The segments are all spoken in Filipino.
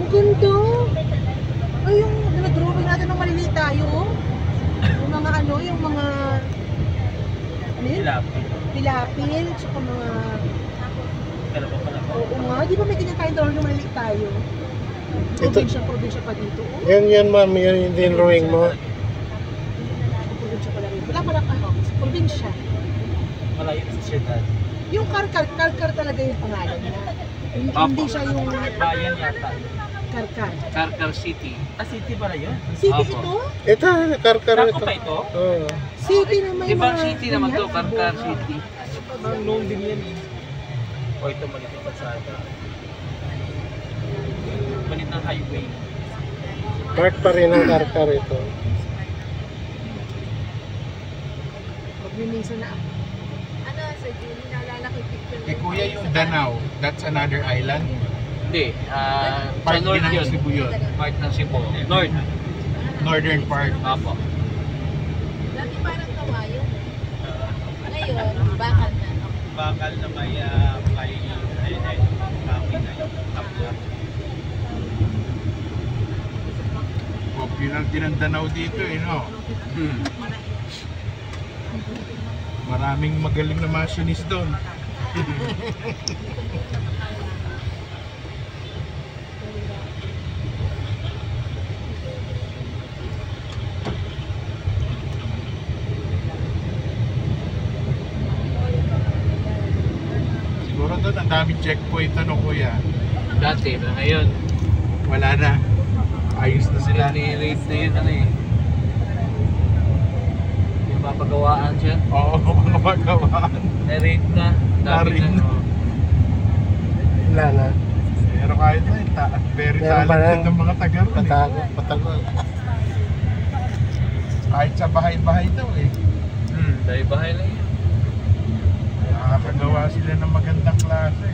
ganda. Ay, yung nag-drawing natin ng maliliit tayo. Yung mga ano, yung mga... Ano yun? Pilapil, tsaka mga... Oo nga, di ba may ganyan tayong drawing ng maliliit tayo? Probinsya pa dito. Yan ma'am, yan yung drawing mo. Probinsya pala rin. Wala pala ano, probinsya. Malayo sa siyudad. Yung Karkar talaga yung pangalan niya. Hindi siya yung bayan yata. Karkar. Karkar City. Ah, city pala yun? City Opo. ito? Ito, Karkar Sako ito. pa ito? Oo. City na may Ibang mga... city naman to, Karkar Bunga. City. Ang known din yan eh. O ito, malit yung kalsada. Malit ng highway. Part pa rin ng Karkar ito. Pag-minisa na ako. Ano, sa Juni, naalala ko yung picture. Eh kuya, yung Danau, that's another island. Hindi, Part sa north din ng yun. Cebu yun. Part ng Cebu. North. Northern part. Apo. Dati parang kawayo. Ngayon, bakal na. Bakal na may kami na yung tapos. O, yun ang dinandanaw dito eh, no? Maraming magaling na machinist doon. Siguro doon ang daming checkpoint ano kuya. Dati, pero ngayon, Wala na. Ayos na sila. ni-rate na yun, ano eh. Yung papagawaan siya. Oo, mga magawaan. Na-rate na. Dami Na-rate na. na. Wala na. Pero kahit na, very Meron pa talented na. ng mga taga ron eh. Patago. Kahit sa bahay-bahay daw eh. Dahil bahay lang yun. Nakakagawa sila ng magandang klase.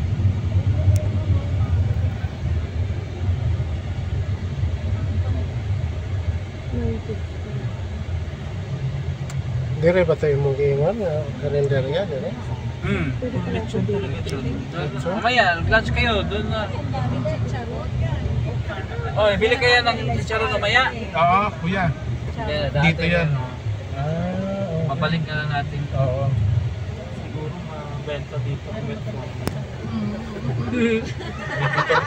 Dire ba tayo mong iingon? Kalendar yan, dire? Mamaya, lunch kayo, doon na. Oh, bili kayo ng chicharon mamaya. Oo, kuya. Yeah, dati Dito yan. Ah, Mabalik na lang natin. Oo. Siguro mabenta dito.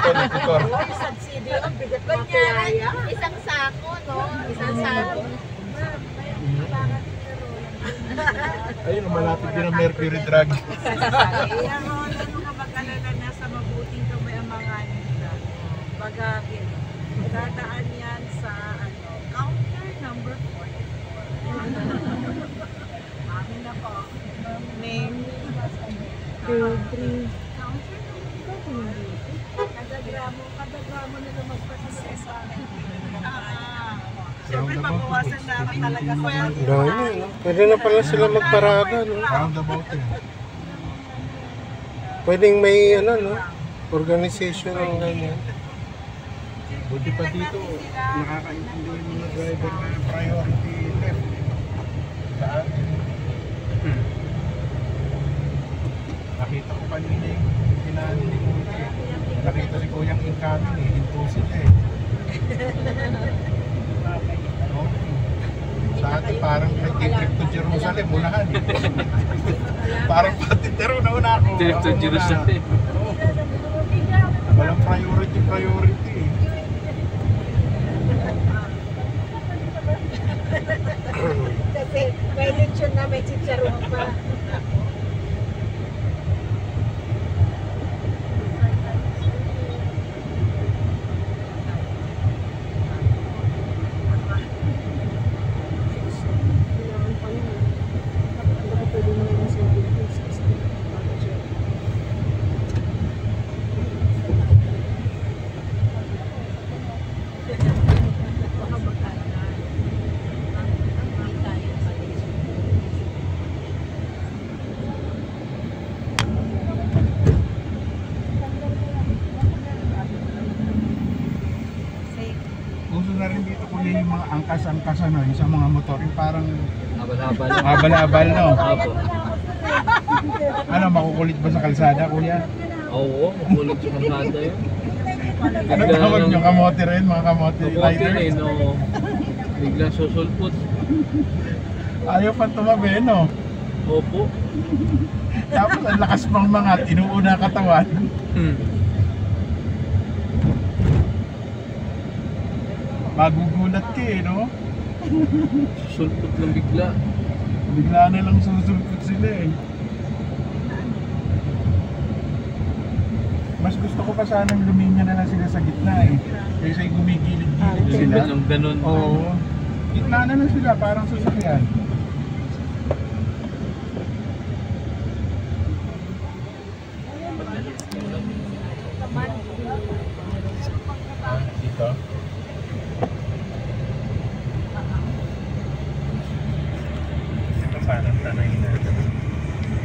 Nikutor. Subsidy ang bigat ng kaya. Isang sako, no? Isang sako. Ayun, malapit din ang Mercury drug. Kaya mo ka mag-alala na sa mabuting kamay ang mga nila. Bagagin. Dadaan yan sa counter number 4. Amin na po. Name. Counter kada gramo nila magpapasaya sa akin. Siyempre, mabawasan namin talaga sa dami, no? Pwede na pala sila magparada, no? Roundabout eh. Pwedeng may, ano, no? Organization ng ganyan. Buti pa dito, nakakaintindi yung mga driver na priority left. Saan? Nakita ko kanina yung pinaan ni Kuya. Nakita si Kuyang incoming eh, hinto sila eh. Sa atin parang nag-trip to Jerusalem, unahan eh. Parang patintero na una ako. Trip to Ako muna. Jerusalem. Oo. Walang priority eh. Kasi may lechon na may chicharon pa. Uso na rin dito kuya yung mga angkas-angkas ano, yung sa mga motor, yung parang Abal-abal. abal-abal no. Apo. Ano, makukulit ba sa kalsada kuya? Oo, makulit sa kalsada yun. Ano tawag nyo? Kamote rin, mga kamote Kamote riders? rin, oo. Biglang susulpot. Ayaw pa tumabi, no? Opo. Tapos ang lakas pang mga inuuna katawan. Magugulat ka eh, no? Susulpot lang bigla. Bigla na lang susulpot sila eh. Mas gusto ko pa sanang luminya na lang sila sa gitna eh. Kaysa yung gumigilid-gilid sila. Ganun. Oo. Gitna na lang sila, parang sasakyan.